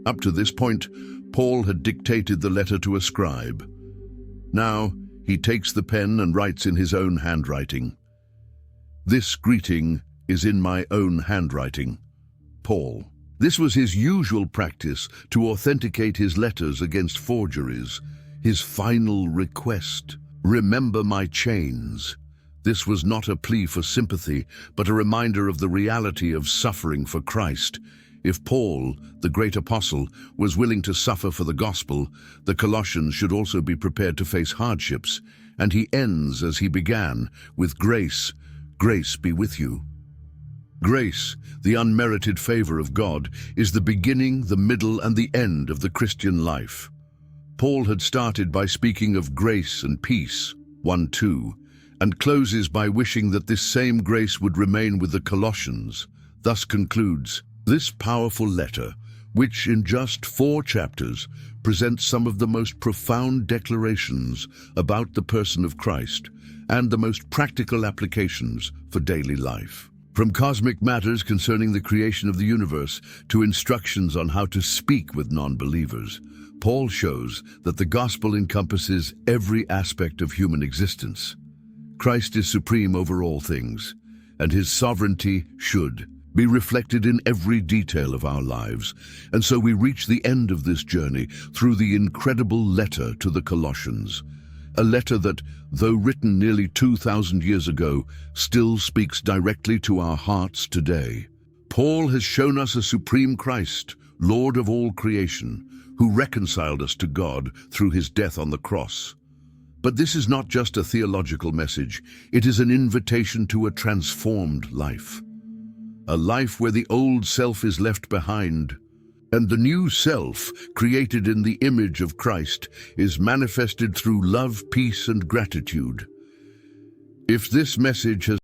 Up to this point, Paul had dictated the letter to a scribe. Now, he takes the pen and writes in his own handwriting. "This greeting is in my own handwriting, Paul." This was his usual practice to authenticate his letters against forgeries. His final request, "Remember my chains." This was not a plea for sympathy, but a reminder of the reality of suffering for Christ. If Paul, the great apostle, was willing to suffer for the gospel, the Colossians should also be prepared to face hardships. And he ends as he began, with grace. Grace be with you. Grace, the unmerited favor of God, is the beginning, the middle, and the end of the Christian life. Paul had started by speaking of grace and peace, 1:2, and closes by wishing that this same grace would remain with the Colossians. Thus concludes this powerful letter, which in just 4 chapters presents some of the most profound declarations about the person of Christ and the most practical applications for daily life. From cosmic matters concerning the creation of the universe to instructions on how to speak with non-believers, Paul shows that the gospel encompasses every aspect of human existence. Christ is supreme over all things, and his sovereignty should be reflected in every detail of our lives. And so we reach the end of this journey through the incredible letter to the Colossians. A letter that, though written nearly 2,000 years ago, still speaks directly to our hearts today. Paul has shown us a supreme Christ, Lord of all creation, who reconciled us to God through his death on the cross. But this is not just a theological message, it is an invitation to a transformed life. A life where the old self is left behind, and the new self, created in the image of Christ, is manifested through love, peace, and gratitude. If this message has